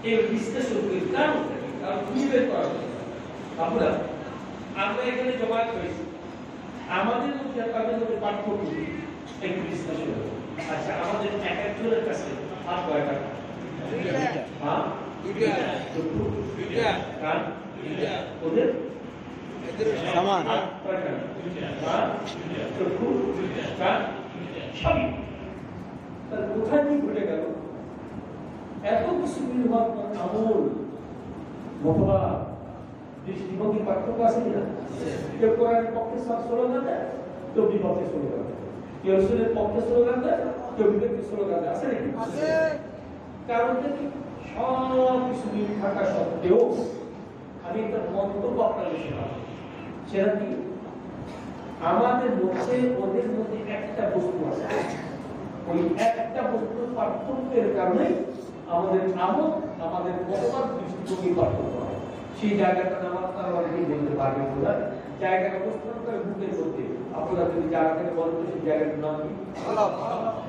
এই বিশ্লেষণ করি কারণ খুঁজে বের করা আমরা এখানে জমা করেছি আমাদের মধ্যে তাদের মধ্যে পার্থক্য একটু বিশ্লেষণ করব। আচ্ছা আমাদের এক একজনের কাছে হাত কয়টা? হ্যাঁ ওদের সমান সবই কোথায় কি ঘটে গেল? এত কিছু আমল মতবাদ দৃষ্টিভঙ্গি পার্থক্য আছে কিনা? কেউ কোরআনের পক্ষে স্লোগান দেয়, কেউ বিপক্ষে স্লোগান দেয়, কেউ রসুলের পক্ষে স্লোগান দেয়, কেউ বিপক্ষে স্লোগান দেয়। আছে নাকি? কারণ কি সব কিছু মিল থাকা সত্ত্বেও আমি একটা মন্তব্য আপনাদের শোনাব। সেটা কি আমাদের মধ্যে ওদের মধ্যে একটা বস্তু আছে, ওই একটা বস্তুর পার্থক্যের কারণে আমাদের আমল আমাদের মতবাদ দৃষ্টিভঙ্গি পার্থক্য হয়। সেই জায়গাটা আমার তারা অনেকেই বলতে পারবেন না। জায়গাটা অবস্থান করে বুকের মধ্যে আপনারা যদি জায়গাটাকে বলেন সেই জায়গাটার নাম কি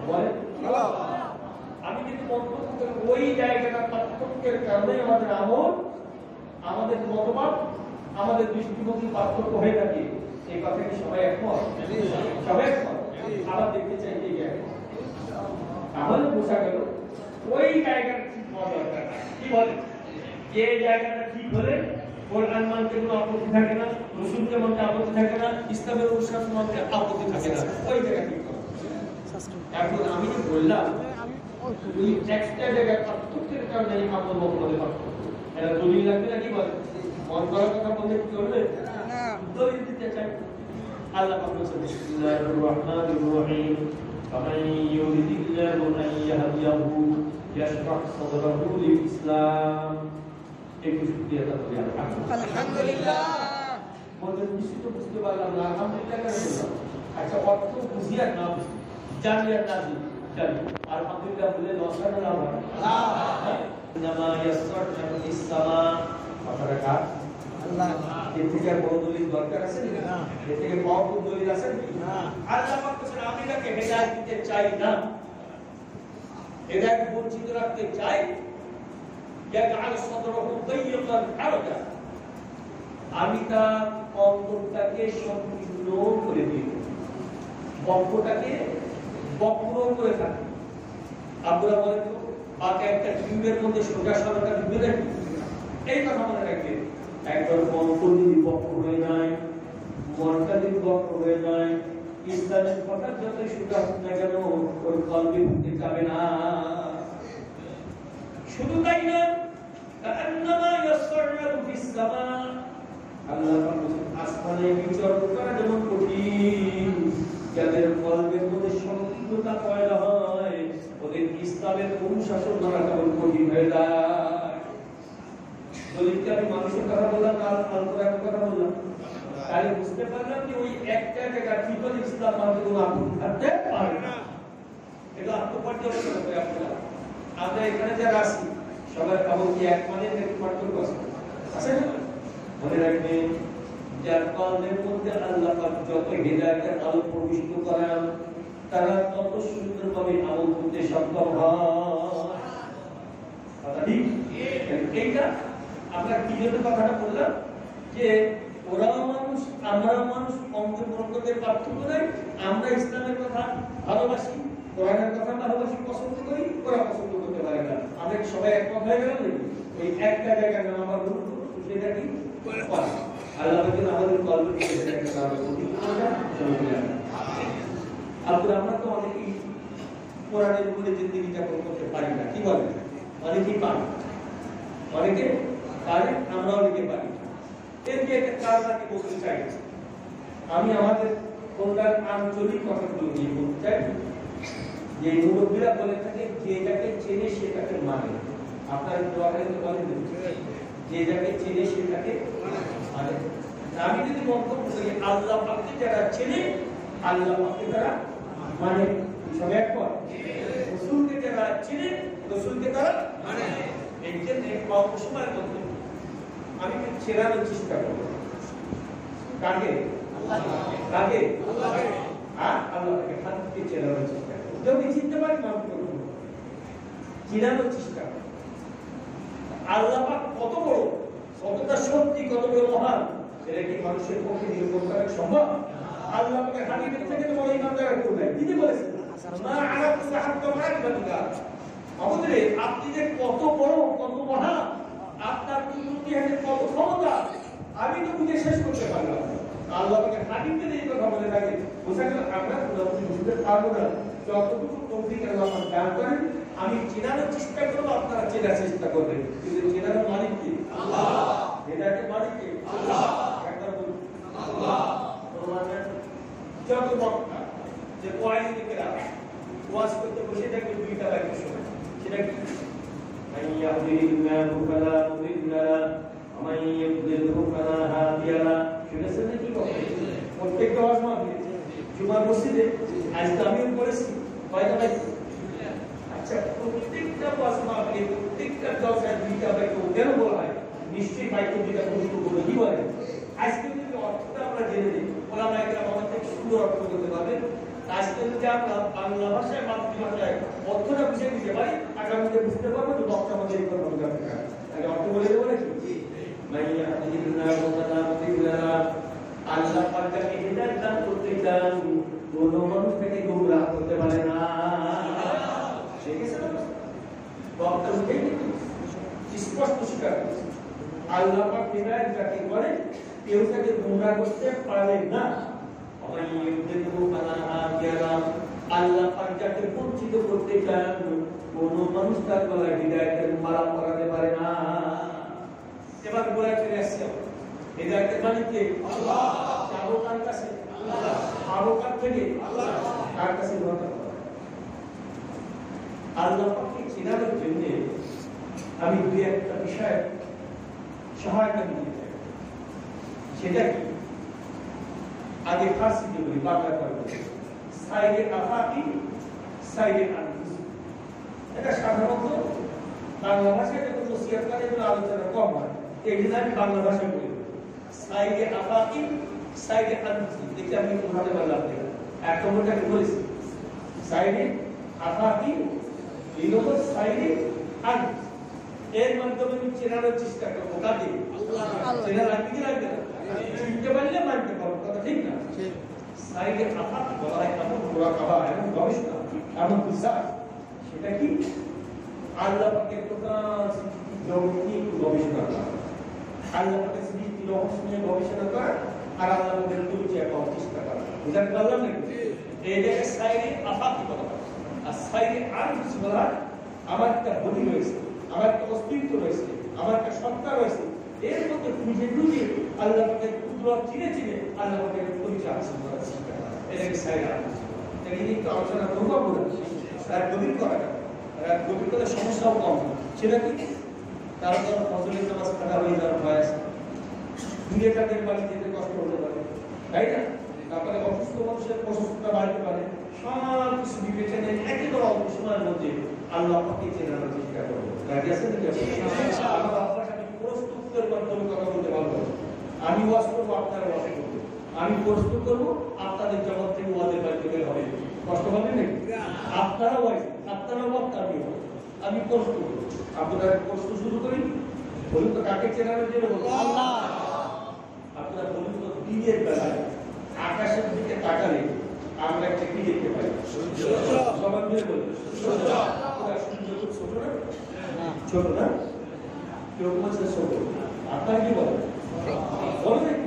বলেন? আমি যদি মন্তব্য করি ওই জায়গাটার পার্থক্যের কারণে আমাদের আমল আমাদের মতবাদ আমাদের দৃষ্টিভঙ্গি পার্থক্য হয়ে থাকে। এই কথা কি সবাই একমত? সবাই একমত? আবার দেখতে চাই এই জায়গা তাহলে বোঝা গেল ওই জায়গাটা ঠিক হওয়া দরকার। কি বলে? যে জায়গাটা ঠিক হলে কোরআন মানতে কোনো আপত্তি থাকে না, রসুলকে মানতে আপত্তি থাকে না, ইসলামের অনুশাসন মানতে আপত্তি থাকে না, ওই জায়গা ঠিক হবে। এখন আমি যে বললাম ওই একটা জায়গায় পার্থক্যের কারণে আমল মতবাদে পার্থক্য, এটা দলিল লাগবে না? কি বলে? মন করার কথা বললে কি করবে? দলিল দিতে চাই। আল্লাহ পাক বলেছেন বিসমিল্লাহির রহমানির রহিম فمن يريد الله أن يهديه يشرح صدره للإسلام একটু শুকরিয়া আদায় করি আলহামদুলিল্লাহ। বলতে কিছু তো বুঝতে পারলাম না, আলহামদুলিল্লাহ কেন বললাম? আচ্ছা অর্থ বুঝিয়া না বুঝি জানিয়া না জানি আলহামদুলিল্লাহ বলে দশটা নাম হয় নামা ইয়াসরাহু লিস-সামা কথাটা কার? আল্লাহ। এর থেকে বড় দলিল দরকার আছে না? এর থেকে বড় দলিল আছে না? আল্লাহ পাক বলেন আমি তাকে হেদায়েত দিতে চাই না, হেদায়েত বঞ্চিত রাখতে চাই। ইয়াজআল সাদরাহু দায়্যিকান হারাজা, আমি তার অন্তরটাকে সংকীর্ণ করে দিই, বক্ষটাকে বক্র করে থাকি। আপনারা বলেন তো পাকে একটা টিউবের মধ্যে সোজা সাদাটা ঢুকে রাখি, এই কথা মনে রাখবেন। একবার অন্তর যদি বক্র হয়ে যায়, মনটা যদি বক্র হয়ে যায়, ইসলামের কথা যতই সোজা হোক না কেন ওই কলবে ঢুকতে যাবে না। শুধু তাই না, কান্নামা ইয়াসরাহু ফিস-সামা, আল্লাহ পাক আসমানে বিচরণ করা যেমন কঠিন, যাদের কলবের মধ্যে সংকীর্ণতা পয়দা হয় ওদের ইসলামের অনুশাসন করা তেমন কঠিন হয়ে যায়। দলিলকে আমি মানুষের কথা বললাম না, আল কোরআনের কথা বললাম, তাহলে বুঝতে পারলাম যে ওই একটা জায়গা ঠিক হলে ইসলাম মানতে কোনো আপত্তি থাকতে পারে না। এটা আত্মপর্যালোচনা করে আপনারা আমরা এখানে যারা আছি সবার কেবল কি এক মানে একটু পার্থক্য আছে না? মনে রাখবেন যার কলমের মধ্যে আল্লাহ পাক যত হিদায়াতের আলো প্রবিষ্ট করান তারা তত সুন্দরভাবে আমল করতে সক্ষম হয়। কথা ঠিক? এইটা আমরা কি জন্য কথাটা বললাম যে ওরাও মানুষ আমরাও মানুষ, অন্তর্গতের পার্থক্য নাই। আমরা ইসলামের কথা ভালোবাসি, কোরআনের কথা ভালোবাসি, পছন্দ করি, ওরা পছন্দ করতে পারে না। আমরা সবাই একমত হয়ে গেলাম নাকি? ওই একটা জায়গায় নাম আমার গুরুত্ব সেটা কি আল্লাহ পাকের আমাদের কলবে সেটাকে আমরা করি। আপনারা আমরা তো অনেকেই কোরআনের উপরে জিন্দেগি যাপন করতে পারি না, কি বলেন? অনেকেই পারি, অনেকে পারে, আমরা অনেকে পারি। এর যে একটা কারণ আমি বলতে চাই, আমি আমাদের কোনটার আঞ্চলিক কথাগুলো নিয়ে বলতে চাই। যে মুরব্বীরা বলে থাকে যে যাকে চেনে সেটাকে মানে, আপনার বলেন যে যাকে চেনে সেটাকে মানে। আমি যদি মন্তব্য করি আল্লাহ পাককে যারা চেনে আল্লাহ পাককে তারা মানে, সবাই একমত? রসুলকে যারা চেনে রসুলকে তারা মানে। এই জন্য অল্প সময়ের মধ্যে আমি চেনানোর চেষ্টা করবো কাকে? কাকে? আল্লাহকে হাত দিয়ে চেনানোর চেষ্টা করবো। যদি চিনতে পারি মাফ করবো। চিনানোর চেষ্টা করে। আল্লাহ পাক কত বড়, কতটা সত্যি, কত বড় মহান, এটা কি মানুষের পক্ষে নিরূপণ করা সম্ভব? আল্লাহ পাকের হাবিবের থেকে তো বড় ইমানদার কেউ নাই। তিনি বলেছেন মা আরাফতু হাক্কা মারিফাতিকা, আমাদের আপনি যে কত বড়, কত মহান, আপনার কুদরতি হাতে কত ক্ষমতা, আমি তো বুঝে শেষ করতে পারলাম না। আল্লাহ পাকের হাবিবকে এই কথা বলে থাকে, বোঝা গেল আমরা পুরোপুরি বুঝতে পারবো না। যতটুকু তৌফিক আল্লাহ পাক দান করেন, আমি চেনার চেষ্টা করব, আপনারা চেনার চেষ্টা করবেন। কিন্তু চেনার মালিক কি? আল্লাহ। হেদায়েতের মালিক কি? আল্লাহ। একবার বলুন আল্লাহ। যত বক্তা যে ওয়াইজ থেকে ওয়াজ করতে বসে দেখবে দুইটা বাক্য শোনে, সেটা কি? মান ইয়াহদিল্লাহু ফালা মুদিল্লা লাহু ওয়া মান ইউদ্লিলহু ফালা হাদিয়া লাহু। শুনেছেন নাকি কথা? প্রত্যেকটা ওয়াজ মাহফিলে, জুমার মসজিদে, আজ তো আমিও করেছি, কয়টা বাক্য? আচ্ছা, প্রত্যেকটা ওয়াজ মাহফিলে, প্রত্যেকটা জলসায় দুইটা বাক্য কেন বলা হয়? নিশ্চয়ই বাক্য দুইটা গুরুত্বপূর্ণ। কি বলে? আজকে যদি অর্থটা আমরা জেনে নিই, ওলামায়ে কেরাম আমাদের থেকে সুন্দর অর্থ করতে পারবেন। আজকে যদি আমরা বাংলা ভাষায়, মাতৃভাষায় অর্থটা বুঝে দিতে পারি, আগামীতে বুঝতে পারবো যে বক্তা আমাদের এই কথা বলতে হবে। আগে অর্থ বলে দেবো নাকি? মাইয়া হাদিল্লাহু তাআলা মুদিল্লা লাহু, আল্লাহ পাক যাকে হিদায়াত দান করতে চান, কোন মানুষ থেকে গোমরাহ করতে পারে না। ঠিক আছে না? বক্তা বুঝে নিতে স্পষ্ট স্বীকার করছে, আল্লাহ পাক হিদায়াত যাকে করেন, কেউ তাকে গোমরাহ করতে পারে না। আল্লাহ পাক যাকে বঞ্চিত করতে চান, কোন মানুষ তার গলায় হিদায়াতের মালা পরাতে পারে না। এবার গোড়ায় ফিরে আসছে, হিদায়াতের মালিক কে? আল্লাহ। যাবো কার কাছে? আল্লাহ। পাবো কার থেকে? আল্লাহ। কার কাছে দরকার? আল্লাহ পাককে চেনার জন্য আমি দুই একটা বিষয় সহায়তা দিতে চাই। সেটা কি? আগে ফার্সিতে বলি, বাংলা করবো। সাইডে আফাকি, সাইডে আনফুস। এটা সাধারণত বাংলা ভাষায় যখন নসিহত করে এগুলো আলোচনা কম হয়, এই জন্য আমি বাংলা ভাষায় বলি সাইডে আফাকি, সাইডে আনফুস। দেখি আমি বোঝাতে পারলাম না। এক নম্বরটা কি বলেছি? সাইডে আফাকি, এই নম্বর সাইডে আনফুস। এর মাধ্যমে আমি চেনার চেষ্টা করবো কাকে? আল্লাহ। চেনা রাখতে কি রাখবে না? চিনতে পারলে মানতে পারবো, কথা ঠিক না? সাইডে আফাক বলা হয় এমন মুরাকাবা, এমন গবেষণা, এমন বিশ্বাস। সেটা কি? আল্লাহ পাকের প্রধান জগৎকে গবেষণা করা, আল্লাহ পাকের সৃষ্টি রহস্য নিয়ে গবেষণা করা, আর আল্লাহ পাকের পরিচয় পাওয়ার চেষ্টা করা। বুঝাতে পারলাম নাকি? এই জায়গায় সাইডে আফাক বলা হয়। আর সাইডে আনফুস বলা হয় আমার একটা বডি রয়েছে, আমার একটা অস্তিত্ব রয়েছে, আমার একটা সত্তা রয়েছে, এর মধ্যে খুঁজে খুঁজে আল্লাহ পাকের কুদরত চিনে চিনে আল্লাহ পাকের পরিচয় হাসিল করার চেষ্টা করা। এটাকে সাইড আনফুস। এটা নিয়ে একটু আলোচনা করবো বলে আর গভীর করা, আর গভীর করে সমস্যাও কম। সেটা কি? কারো কারো ফজরের নামাজ কাটা হয়ে যাওয়ার ভয় আছে, দূরে তাদের বাড়ি যেতে কষ্ট হতে পারে, তাই না? তারপরে অসুস্থ মানুষের অসুস্থতা বাড়তে পারে। সব কিছু বিবেচনে একেবারে অল্প সময়ের মধ্যে আল্লাহ পাককে চেনার চেষ্টা করবো। রাজি আছেন নাকি? আমার আপনার সাথে প্রস্তুতের মাধ্যমে কথা বলতে পারবো। আমি ওয়াজ করবো, আপনারা ওয়াজ করবো। আমি প্রস্তুত করবো, আপনাদের জগৎ থেকে ওয়াজের বাইরে বের হবে। কষ্ট হবে নাকি? আপনারা ওয়াজ, আপনারা বক্তা, আমি প্রস্তুত করবো। আপনারা প্রস্তুত শুরু করি। বলুন তো কাকে চেনার জন্য? আল্লাহ। আপনারা বলুন তো দিনের বেলায় আকাশের দিকে তাকালে আমরা একটা কি দেখতে পাই? সবাই মিলে বলুন সূর্য। আপনারা সূর্য খুব ছোট না? ছোট না? কেউ বলছে ছোট, আপনারা কি বলেন? বলেন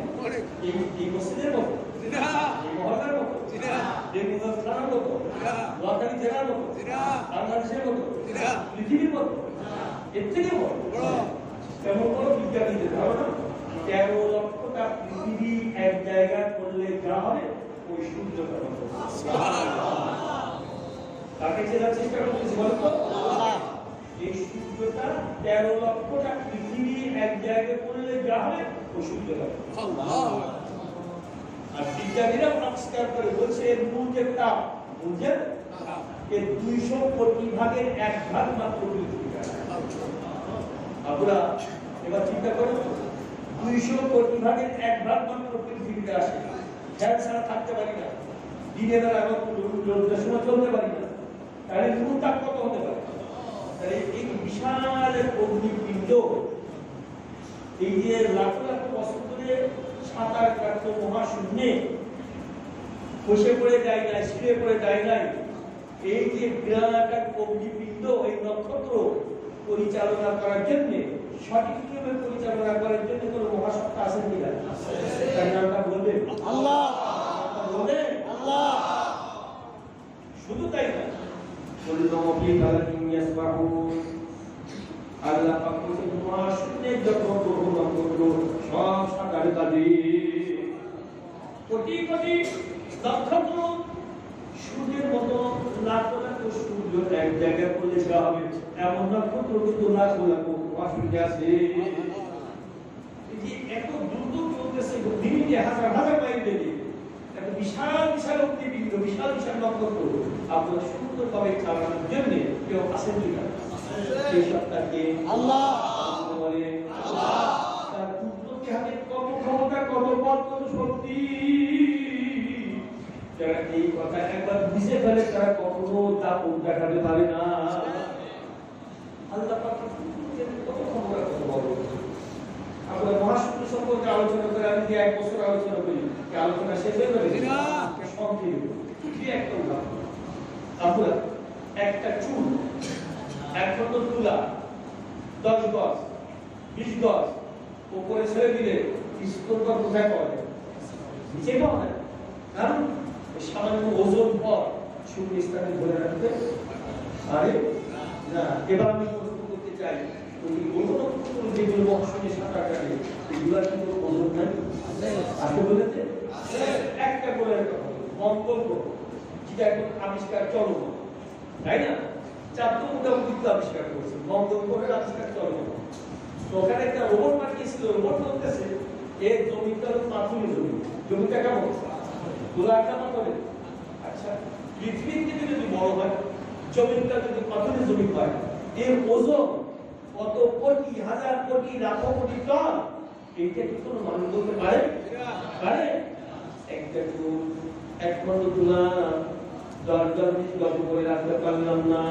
এই মসজিদের মতো, এই মহল্লার মতো, এই মুজাফফর থানার মতো, নোয়াখালী জেলার মতো, বাংলাদেশের মতো, পৃথিবীর মতো, এর থেকে বড় তেমন কোনো বিজ্ঞানীদের ধারণা 13 লক্ষটা পৃথিবী এক জায়গায় করলে যা হবে ওই সূর্যটা মতো। তাকে চেনার চেষ্টা করতেছি বলো তো? এই সূর্যটা 13 লক্ষটা পৃথিবী এক জায়গায় করলে যা হবে ওই সূর্যটা। আর বিজ্ঞানীরা আবিষ্কার করে বলছে এর মূল যে তাপ, বুঝছেন, এর 200 কোটি ভাগের 1 ভাগ মাত্র পৃথিবীতে। আপনারা এবার চিন্তা করুন, 200 কোটি ভাগের 1 ভাগ মাত্র পৃথিবীতে আসে। ফ্যান ছাড়া থাকতে পারি না, দিনের বেলা রোদের সময় চলতে পারি না, তাহলে মূল তাপ কত হতে পারে? তাহলে বিশাল এক অগ্নিপিণ্ড, এই যে লাখ লাখ বছর ধরে সাঁতার কাটতো মহাশূন্যে, বসে পড়ে যায় না, ছিঁড়ে পড়ে যায় নাই, এই যে বিরাট এক অগ্নিপিণ্ড, এই নক্ষত্র পরিচালনা করার জন্য, সঠিক নিয়মে পরিচালনা করার জন্য কোনো মহাসত্তা আছেন কিনা? তার নামটা বলবেন আল্লাহ। বলবেন আল্লাহ। শুধু তাই না, আল্লাহ পাক বলেন মহাশূন্যের যত গ্রহ নক্ষত্র সব সাঁতার কাটে, কোটি কোটি নক্ষত্র সূর্যের মতো লাখ লাখ সূর্য এক জায়গায় পড়ে যাওয়া হবে, এমন নক্ষত্র কিন্তু লাখ লাখ মহাশূন্যে আছে। এই যে এত দ্রুত চলতেছে, দিনে হাজার হাজার মাইল বেগে এত বিশাল বিশাল অগ্নিপিণ্ড, বিশাল বিশাল নক্ষত্র আপনার সুন্দরভাবে চালানোর জন্য কেউ আছেন কিনা? সেই সত্তাকে আল্লাহ। আল্লাহ। তার কুদরতি হাতে কত ক্ষমতা, কত বল, কত শক্তি, যারা এই কথা একবার বুঝে ফেলে তারা কখনো তা দেখাতে পারে না। আল্লাহ পাকের কত ক্ষমতা, কত বল। আমরা মহাশূন্য সম্পর্কে আলোচনা করে আমি যে 1 বছর আলোচনা করি, এই আলোচনা শেষ হয়ে যাবে না, সংক্ষেপে কি একটা উদাহরণ। আমরা একটা চুল, এক খন্ড তুলা 10 গজ 20 গজ উপরে ছেড়ে দিলে স্তরটা কোথায় পাওয়া যায়? নিচে পাওয়া যায়। কারণ সামান্য ওজন পর চুল স্থানে ধরে রাখতে পারে না। এবার আমি প্রশ্ন করতে চাই, যেগুলো মহাশূন্যে সাঁতার কাটে এগুলার কিন্তু ওজন নাই? আসতে বলেছে একটা করে মঙ্গল গ্রহ, যেটা এখন আবিষ্কার চলমান, তাই না? চাঁদ মোটামুটি আবিষ্কার করেছে, মঙ্গল গ্রহের আবিষ্কার চলমান। তো ওখানে একটা রোবট পাঠিয়েছিল, রোবট বলতেছে এর জমিটা পাথুরে জমি, জমিটা কেমন গোলাকার করে। আচ্ছা, পৃথিবীর থেকে যদি বড় হয়, জমিটা যদি পাথুরে জমি হয়, এর ওজন কত কোটি, হাজার কোটি, লাখ কোটি টন, এইটা কি কোনো মানুষ বলতে পারে? পারে? একটা চুল, এক খন্ড তুলা 10 গজ 20 গজ করে রাখতে পারলাম না,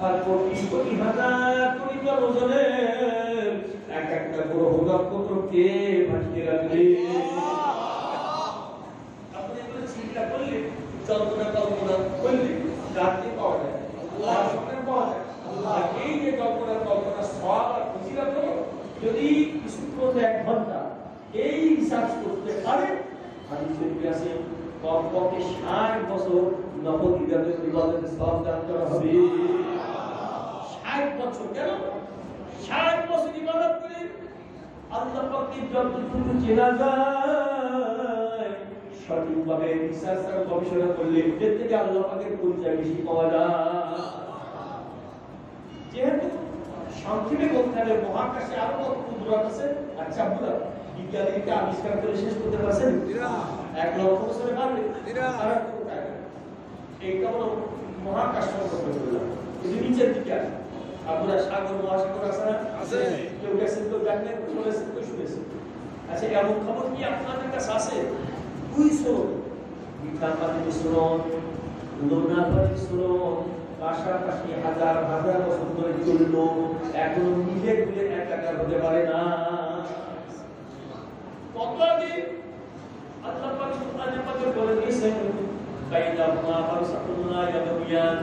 আর কোটি কোটি, হাজার কোটি টন ওজনের এক একটা গ্রহ নক্ষত্রকে ভাসিয়ে রাখলে আপনি এগুলো চিন্তা করলে, যতটা কল্পনা করলে রাত্রে পাওয়া যায়, আর সকালে পাওয়া যায়। আর এই যে কল্পনা সব আর খুশিরা করো, যদি কিছুক্ষণ 1 ঘন্টা এই রিসার্চ করতে পারে, হাদিসের আছে কমপক্ষে 60 বছর নফল ইবাদতের সওয়াব দান করা হবে। 60 বছর, কেন 60 বছর ইবাদত করে আল্লাহ পাককে যতটুকু চেনা যায়, সঠিকভাবে রিসার্চ আর গবেষণা করলে এর থেকে আল্লাহ পাকের পরিচয় বেশি পাওয়া যায়। যেহেতু সংক্ষেপে বলতে হবে মহাকাশে আরো কত কুদরত আছে। আচ্ছা বুঝা বিজ্ঞানীকে আবিষ্কার করে শেষ করতে পারছেন? 1 লক্ষ বছরে পারবে? এইটা হলো মহাকাশ সম্পর্কে বললাম। কিন্তু নিচের দিকে আছে আপনারা সাগর মহাসাগর আছে না? আছে। কেউ গেছেন, কেউ জানেন, শুনেছেন, কেউ শুনেছেন। আচ্ছা, এমন খবর কি আপনাদের কাছে আছে? 200 মিঠার পানি মিশ্রণ, লোনার পানি মিশ্রণ পাশাপাশি হাজার হাজার বছর ধরে চললো, এখনো মিলে গুলে একাকার হতে পারে না। কত আগে আল্লাহ পাক কোরআনে পাকে বলে দিয়েছেন, বাইনাহুমা বারসাতুনা ইয়াবগিয়ান,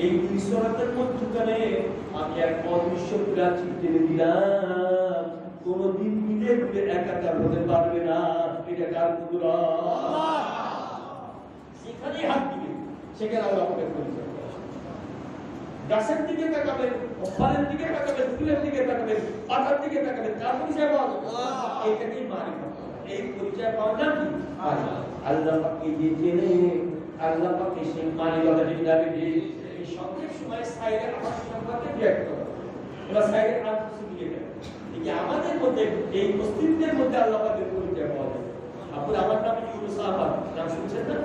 এই 200 রাতের মধ্যখানে আমি এক অদৃশ্য প্রাচীর টেনে দিলাম, কোনদিন মিলে গুলে একাকার হতে পারবে না। এটা কার কুদরত? আল্লাহ। সেখানে হাত দিবে, সেখানে আল্লাহ পাকের পরিচয়। গাছের দিকে তাকাবেন, ফলের দিকে তাকাবেন, ফুলের দিকে তাকাবেন, পাতার দিকে তাকাবেন, কার পরিচয় পাওয়া যাবে? এইটাকেই মারিফত। এই পরিচয় পাওয়ার নাম কি? আল্লাহ পাককে যে চেনে, আল্লাহ পাককে সেই মানিকতা দিবে। এই সংক্ষেপ সময় সাইরে আমার সম্পর্কে ব্যক্ত করা, এবার সাইরে আর কিছু দিয়ে দেয় এই যে আমাদের মধ্যে এই অস্তিত্বের মধ্যে আল্লাহ পাকের পরিচয় পাওয়া যায়। আপনি আমার নাম ইউনুস আহমদ, নাম শুনছেন না?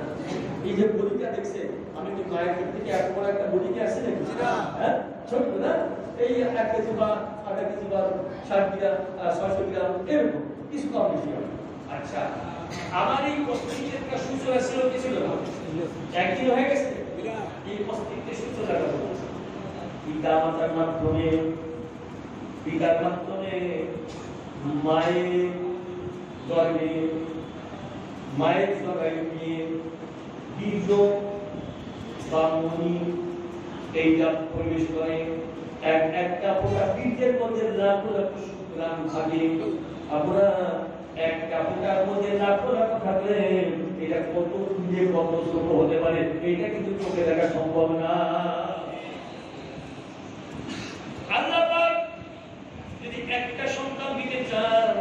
এই যে বডিটা দেখছেন, আমি কি মায়ের দিক থেকে এত বড় একটা বডিকে আসছে নাকি? হ্যাঁ, ছোট না? এই 1 কেজি বা 1/2 কেজি বা 60 গ্রাম 600 গ্রাম এরকম কিছু কম বেশি হবে। আচ্ছা, আমার এই অস্তিত্বের একটা সূচনা ছিল কি ছিল না? একদিন হয়ে গেছে এই অস্তিত্বের সূচনাটা। পিতার মাধ্যমে মায়ের গর্ভে মায়ের জগায় নিয়ে বীর্য বা মনি এইটা প্রবেশ করে একটা ফোঁটা বীর্যের মধ্যে লাখ লাখ শুক্রাণু থাকে। আমরা একটা ফোঁটার মধ্যে লাখ লাখ থাকলে এটা কত দিয়ে কত ছোট হতে পারে এটা কিন্তু চোখে দেখা সম্ভব না। আল্লাহ পাক যদি একটা সন্তান দিতে চান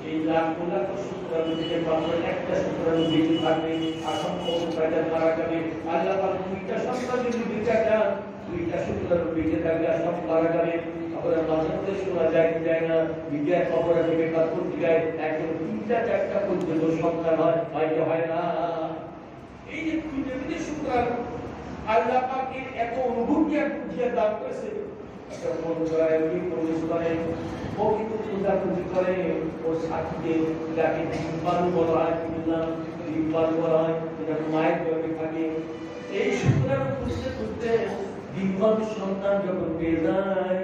এই লাখ লাখ শুক্রাণু থেকে মাত্র একটা শুক্রাণু বেঁচে থাকবে, অসংখ্য শুক্রাণু মারা যাবে। আল্লাহ পাক দুইটা সন্তান যদি দিতে চান দুইটা শুক্রাণু বেঁচে থাকবে আর সব মারা যাবে। আপনারা মাঝে মধ্যে শোনা যায় কি যায় না, মিডিয়ায় খবর আছে বেকার পত্রিকায় একদম 3টা-4টা পর্যন্ত সন্তান হয় না। এই যে পৃথিবীতে শুক্রাণু আল্লাহ পাকের এত অনুভূতি আর বুঝিয়ে দান করেছে। একটা মন করায় ওই প্রবেশ করে ও কিন্তু পূজাপুজি করে ওর সাথীকে যাকে ডিম্বাণু বলা হয়, ডিম্বাণু বলা হয়, যেটা মায়ের গর্ভে থাকে। এই শুক্রাণু খুঁজতে খুঁজতে ডিম্বাণু সন্তান যখন পেয়ে যায়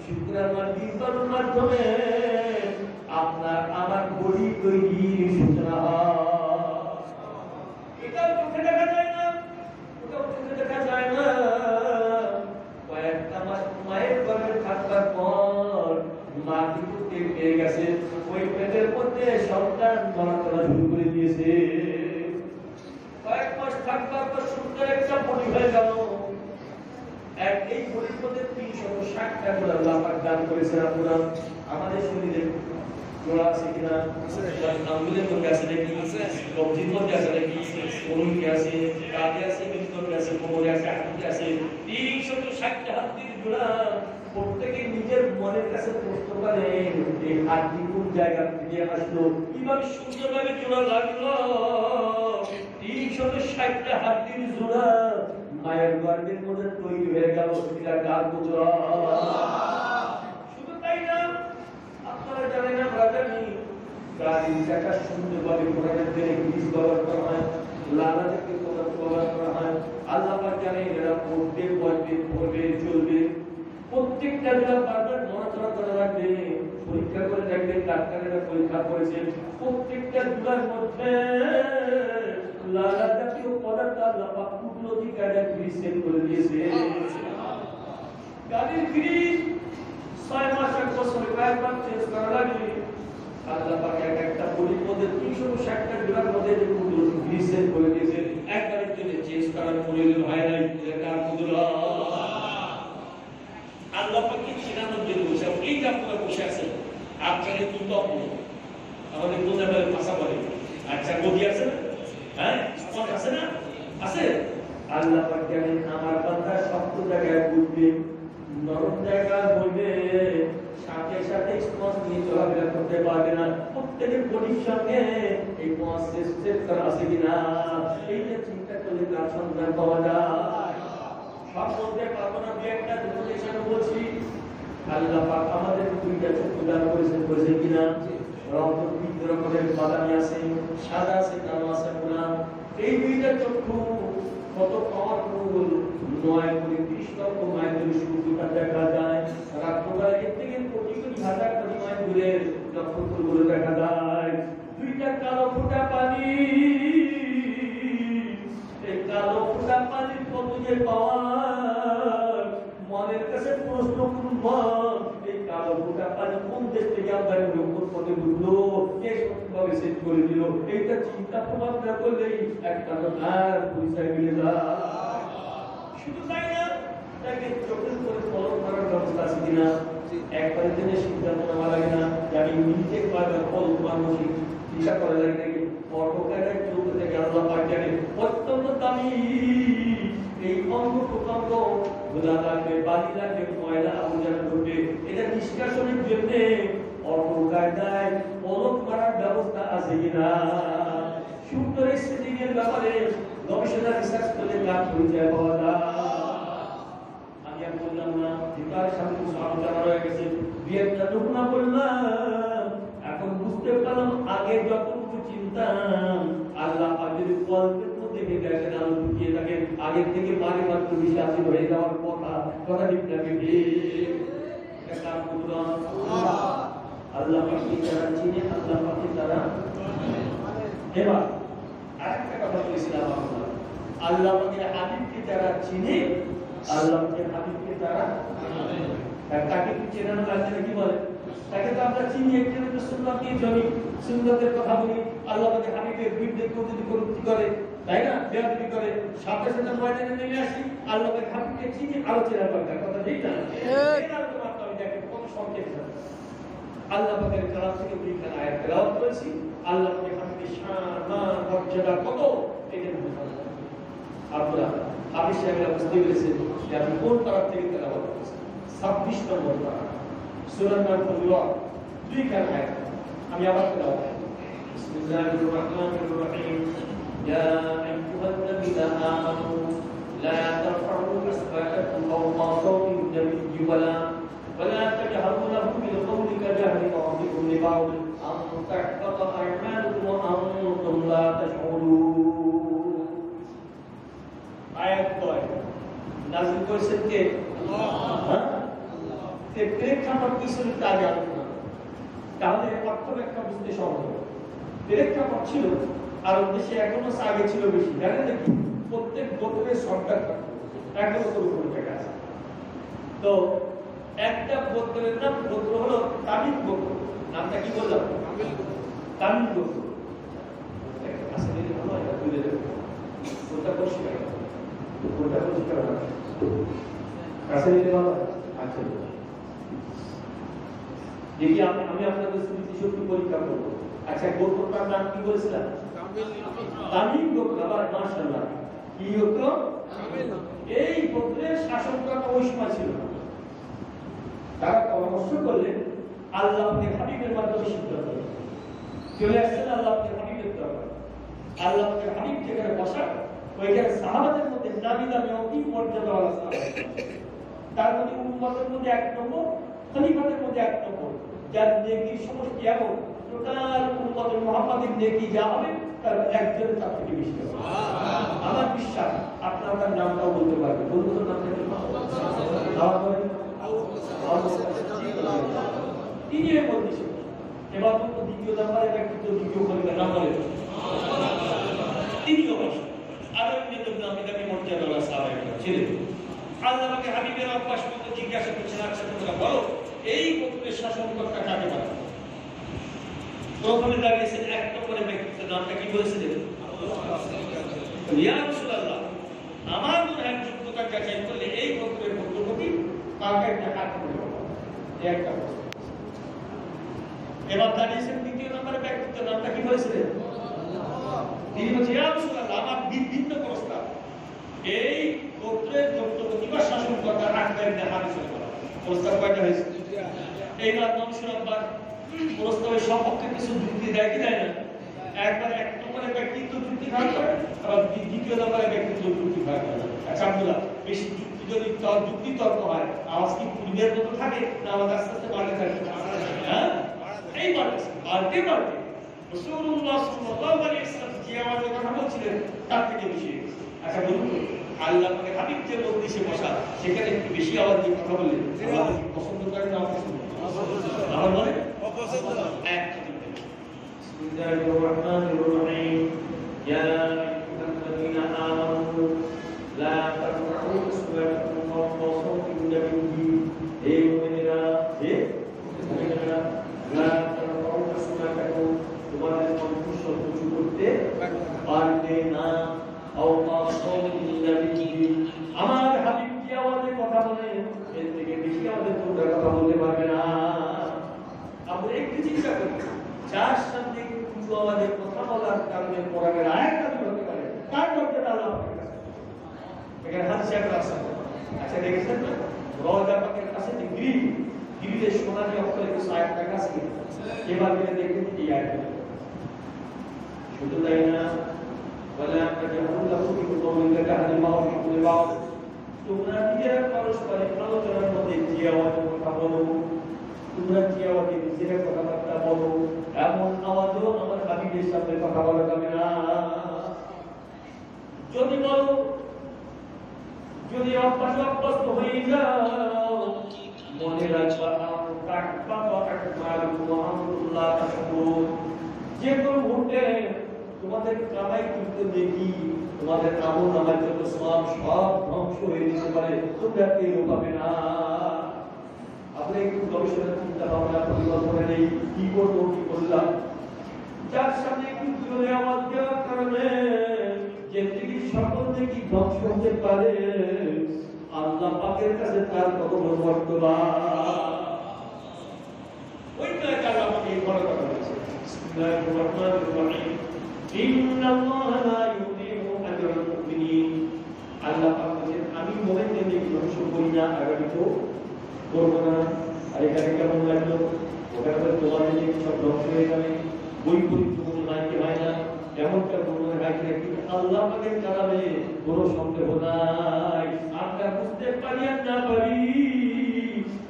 শুক্রাণু আর ডিম্বাণুর মাধ্যমে আপনার আমার বডি তৈরির সূচনা হয়। এটাও চোখে দেখা যায় না, ওটাও চোখে দেখা যায় না। কয়েকটা মাস মায়ের গর্ভে থাকার পর মা কিন্তু টের পেয়ে গেছে ওই পেটের মধ্যে সন্তান নড়াচড়া শুরু করে দিয়েছে। কয়েক মাস থাকবার পর সুন্দর একটা বডি হয়ে গেল। এই বডির মধ্যে 360টা করে আল্লাহ পাক দান করেছেন। আপনারা আমাদের শরীরে জোড়া আছে কিনা, আঙ্গুলের মধ্যে আছে নাকি, কবজির মধ্যে আছে নাকি, কোমরে আছে, কাঁধে আছে, মেরুদণ্ডে আছে, কোমরে আছে, হাঁটুতে আছে, 360টা হাড়ির জোড়া। প্রত্যেকে নিজের মনের কাছে প্রশ্ন করে এই হাড়ি কোন জায়গা থেকে আসলো, কিভাবে সুন্দরভাবে জোড়া লাগলো। 360টা হাড়ির জোড়া মায়ের গর্ভের মধ্যে তৈরি হয়ে গেল। এটা কার জোড়া? শুধু তাই না, আপনারা জানেন আমরা জানি গাড়ির চাকা সুন্দরভাবে ঘোরানোর জন্য গ্রিস ব্যবহার করা হয়, লালা থেকে পদার্থ ব্যবহার করা হয়। আল্লাহ পাক জানেন এরা পড়বে, বসবে, পড়বে, চলবে, প্রত্যেকটা জোড়া বারবার নড়াচড়া করা লাগবে। পরীক্ষা করে দেখবেন, ডাক্তারেরা পরীক্ষা করেছেন প্রত্যেকটা জোড়ার মধ্যে লালা জাতীয় পদার্থ আল্লাহ পাক কুদরতি কায়দায় গ্রিস সেট করে দিয়েছে। গাড়ির গ্রিস 6 মাস 1 বছর কয়েকবার চেঞ্জ করা লাগে। আল্লাহ পাক একটা বডির মধ্যে 360টা জোড়ার মধ্যে যে কুদরতি গ্রিস সেট করে দিয়েছে, একবারের জন্য চেঞ্জ করার প্রয়োজন হয় নাই। এটা কার কুদরত? আল্লাহ পাককে চেনানোর জন্য বসে এই যে আপনারা বসে আছেন, আপনাদের কিন্তু আমাদের বোঝাবের ভাষা বলে আচ্ছা গতি আছে না, হ্যাঁ আছে না, আছে। আল্লাহ পাক জানেন আমার বান্দা শক্ত জায়গায় বুঝবে, নরম জায়গায় বলবে, সাথে সাথে স্পর্শ নিয়ে চলাফেরা করতে পারবে না। প্রত্যেকের বডির সঙ্গে এই সেট করা আছে কিনা এইটা চিন্তা করলে তার সন্ধান পাওয়া যায়। সব বলতে পারবো না, একটা ডেফিনেশন বলছি। আল্লাহ পাক আমাদের দুইটা চক্ষু দান করেছেন কিনা? রক্ত 3 রকমের বাদামি আছে, সাদা আছে, কালো আছে, গোলাপ। এই দুইটা চক্ষু কত পাওয়ারফুল, 9 কোটি 30 লক্ষ মাইল দূরে সূর্যটা দেখা যায়। রাত্রবেলা এর থেকে কোটি কোটি হাজার কোটি মাইল দূরে নক্ষত্রগুলো দেখা যায়। দুইটা কালো ফোঁটা পানি, এই কালো ফোঁটা পানির কত যে পাওয়ার, মনের কাছে প্রশ্ন করুন, এই কালো ফোঁটা পানি কোন দেশ থেকে আমদানি হলো, কোন পথে ঢুকলো, কে সঠিকভাবে সেট করে দিল, এইটা চিন্তা প্রভাব না করলেই একটা তার পরিচয় মিলে যায়। শুধু তাই না, তাকে চোখের উপরে ফলন করার ব্যবস্থা আছে কিনা? একবারের জন্য সিদ্ধান্ত নেওয়া লাগে না যে আমি নিজে পারবেন ফলন মানব, চিন্তা করা লাগে নাকি? অটোকারের চলতে থেকে আল্লাহ পাক জানেন অত্যন্ত দামি এই অঙ্গ প্রত্যঙ্গ গোলা লাগবে, বালি লাগবে, ময়লা আবর্জনা ঘটবে, এটা নিষ্কাশনের জন্য অটোকায়দায় পলক মারার ব্যবস্থা আছে কিনা? সুন্দর স্মৃতি এর ব্যাপারে গবেষণা রিসার্চ করলে তার পরিচয় পাওয়া যায়। আমি আর বললাম না, তার সামনে আলোচনা রয়ে গেছে, বিয়েটা নমুনা বললাম। এখন বুঝতে পারলাম আগে যখন চিন্তাম আল্লাহ পাকের কল্পের মধ্যে দেখে দেখেন আলো ঢুকিয়ে থাকেন, আগের থেকে বারে মাত্র বেশি আসি হয়ে যাওয়ার কথা কথা ঠিক না ঠিক কাম করুন আল্লাহ পাকি যারা চিনে আল্লাহ পাকি যারা এবার আরেকটা কথা বলেছিলাম আমরা আল্লাহ পাকের হাবিবকে যারা চিনে আল্লাহ পাকের হাবিবকে যারা তাকে কি চেনানো লাগছে নাকি বলে তাকে তো আমরা চিনি একজন তো সুন্নাত নিয়ে চলি সুন্নাতের কথা বলি আল্লাহ পাকের হাবিবের বিরুদ্ধে কেউ যদি করুক্তি করে তাই না বেয়াদবি করে সাথে সাথে ময়দানে নেমে আসি আল্লাহ পাকের হাবিবকে চিনি আলোচনা দরকার কথা ঠিক না এটার তো মাত্রা আমি দেখেন কত সংক্ষেপ আল্লাহ পাকের কালাম থেকে দুইখানা আয়াত তেলাওয়াত করেছি আল্লাহ পাকের হাবিবের শান মান মর্যাদা কত এটা বুঝানো আপনারা হাবিব সাহেবরা বুঝতে পেরেছেন যে আপনি কোন তরফ থেকে তেলাওয়াত করেছেন 26 নম্বর পারা সূরা আল-ফুরকান দুইখানা আয়াত আমি আবার তেলাওয়াত বিসমিল্লাহির রহমানির রহিম ইয়া আইয়ুহাল্লাযীনা আমানু লা তারফা'উ আসওয়াতাকুম ফাওqa সাওতিন নাবিয়্যি ولا تجهروا له بالقول كجهر بعضكم لبعض أن تحبط أعمالكم وأنتم لا تشعرون আয়াত কয় নাযিল করেছেন কে আল্লাহ তে প্রেক্ষাপট কি ছিল তা জানো না তাহলে অর্থ ব্যাখ্যা বুঝতে সহজ হবে প্রেক্ষাপট ছিল আর উদ্দেশ্যে এখনো আগে ছিল বেশি জানেন নাকি প্রত্যেক গোত্রের সরকার এখনো কোনো কোনো জায়গা আছে তো একটা গোত্রের নাম গোত্র হলো তামিম গোত্র নামটা কি বললাম তামিম গোত্র আসলে দিলে ভালো হয় তুলে দেব ওটা পরিষ্কার কাছে দিলে ভালো আচ্ছা দেখি আমি আপনাদের স্মৃতি শক্তি পরীক্ষা করব আচ্ছা গোত্রটার নাম কি বলেছিলাম তামিম গোত্র আবার মাশাআল্লাহ কি গোত্র এই গোত্রের শাসকরা ওই সময় ছিল তারা পরামর্শ করলেন আল্লাহকে হাবিবের মাধ্যমে সিদ্ধান্ত চলে আসছেন আল্লাহকে হাবিবের দরবারে আল্লাহকে হাবিব যেখানে বসা ওইখানে সাহাবাদের মধ্যে নামি দামি অতি মর্যাদা ওয়ালা সাহাবা তার মধ্যে উম্মতের মধ্যে এক নম্বর খলিফাদের মধ্যে এক নম্বর যার নেকির সমষ্টি এমন টোটাল উম্মতের মুহাম্মাদের নেকি যা হবে তার একজন তার থেকে বেশি হবে আমার বিশ্বাস আপনার নামটাও বলতে পারবে বন্ধুর নামটা কি আমার বলেন তিনি বলছেন এবার তো দ্বিতীয় নাম্বারে ব্যক্তিত্ব দ্বিতীয় খলিফার নাম বলে তৃতীয় বর্ষ আরো একজন নামে দামি মর্যাদা সাহাবা ছিলেন আল্লাহ পাকের হাবিবের আব্বাস মতো জিজ্ঞাসা করছেন আচ্ছা তোমরা বলো এই গোত্রের শাসনকর্তা কাকে বলে প্রথমে দাঁড়িয়েছেন এক নম্বরের ব্যক্তিত্বের নামটা কি বলেছিলেন ইয়া রাসূলুল্লাহ আমার মনে হয় যোগ্যতা যাচাই করলে এই গোত্রের গোত্রপতি তাকে একটা কাজ করবে একটা এবার দাঁড়িয়েছেন দ্বিতীয় নম্বরের ব্যক্তিত্বের নামটা কি বলেছিলেন তিনি বলছেন ইয়া রাসূলুল্লাহ আমার বিভিন্ন প্রস্তাব এই গোত্রের গোত্রপতি বা শাসনকর্তা আকবর ইবনে হাবিস প্রস্তাব কয়টা হয়েছে এইবার মানুষের আব্বার প্রস্তাবের সপক্ষে কিছু যুক্তি দেয় কি দেয় না একবার এক নম্বরের ব্যক্তিত্ব যুক্তি ভাগ করে আবার দ্বিতীয় নম্বরের ব্যক্তিত্ব যুক্তি ভাগ করে আচ্ছা আব্দুল্লাহ বেশি যুক্তি যদি যুক্তি তর্ক হয় আওয়াজ কি পূর্বের মতো থাকে না আওয়াজ আস্তে আস্তে বাড়তে থাকে হ্যাঁ এই বাড়তে রাসূলুল্লাহ সাল্লাল্লাহু আলাইহি ওয়াসাল্লাম যে আওয়াজের কথা বলছিলেন তার থেকে বেশি আচ্ছা বলুন আল্লাহ পাকের হাবিব যে মজলিসে বসা সেখানে একটু বেশি আওয়াজ দিয়ে কথা বললেন আল্লাহ পছন্দ করেন না অপছন্দ আমার বলে অপছন্দ এক বিসমিল্লাহির রহমানির রহিম ইয়া আইয়ুহাল্লাযীনা আমানু লা তারফা'উ আসওয়াতাকুম ফাওqa সাওতিন নাবিয়্যি হে মুমিনেরা লা তারফা'উ আসওয়াতাকুম তোমাদের কণ্ঠ উঁচু করতে পারবে না ফাওqa সাওতিন নাবিয়্যি আমার হাবিব কি আওয়াজে কথা বলেন এর থেকে বেশি আওয়াজে তোমরা কথা বলতে পারবে না আমরা একটু চিন্তা করি যার সাথে উঁচু আওয়াজে কথা বলার কারণে কোরআনের আয়াত নাযিল হতে পারে তার মর্যাদা আল্লাহ পাকের কাছে এখানে হাদিসে আছে আচ্ছা দেখেছেন না রওজা পাকের কাছে যে গিরিতে সোনালি অক্ষরে কিছু আয়াত লেখা আছে এবার দেখেন এই আয়াত শুধু তাই না ওয়ালা তাজহারু লাহু বিকওলিকা কাহাদি বা'দিকুম লিবা'দ তোমরা নিজেরা পারস্পরিক আলোচনার মধ্যে যে আওয়াজে কথা বলো তোমরা যে আওয়াজে নিজেরা কথাবার্তা বলো এমন আওয়াজও আমার হাবিবের সাথে কথা বলা যাবে না যদি বলো যদি অভ্যস্ত হয়ে যায় তোমাদের কামাই কিন্তু দেখি তোমাদের আমল নামার জন্য সব ধ্বংস হয়ে যেতে পারে, তোমরা কেউ পাবে না। আপনি একটু গবেষণা চিন্তা ভাবনা পরিকল্পনা নেই, কি করবো কি করলাম, যার সামনে একটু জোরে আওয়াজ দেওয়ার কারণে জিন্দেগির সকল দিকই ধ্বংস হতে পারে, আল্লাহ পাকের কাছে তার কত বড় মর্তবা। ওইটা কাল আমাকে বড় কথা বলেছে, বিসমিল্লাহির রহমানির রহিম, ইন্নাল্লাহা লা ইউযিউ আজরাল মুমিনিন। আল্লাহ পাক বলেন আমি মুমিনদের ধ্বংস করি না, আগামীতেও করব না। আর এখানে কেমন লাগলো, ওখানে তোমাদের যে সব ধ্বংস হয়ে যাবে, বই পরিপূর্ণ নাইতে হয় না, এমনটা মনে হয় নাকি আল্লাহ পাকের কালামে কোনো সন্দেহ নাই। আমরা বুঝতে পারি আর না পারি,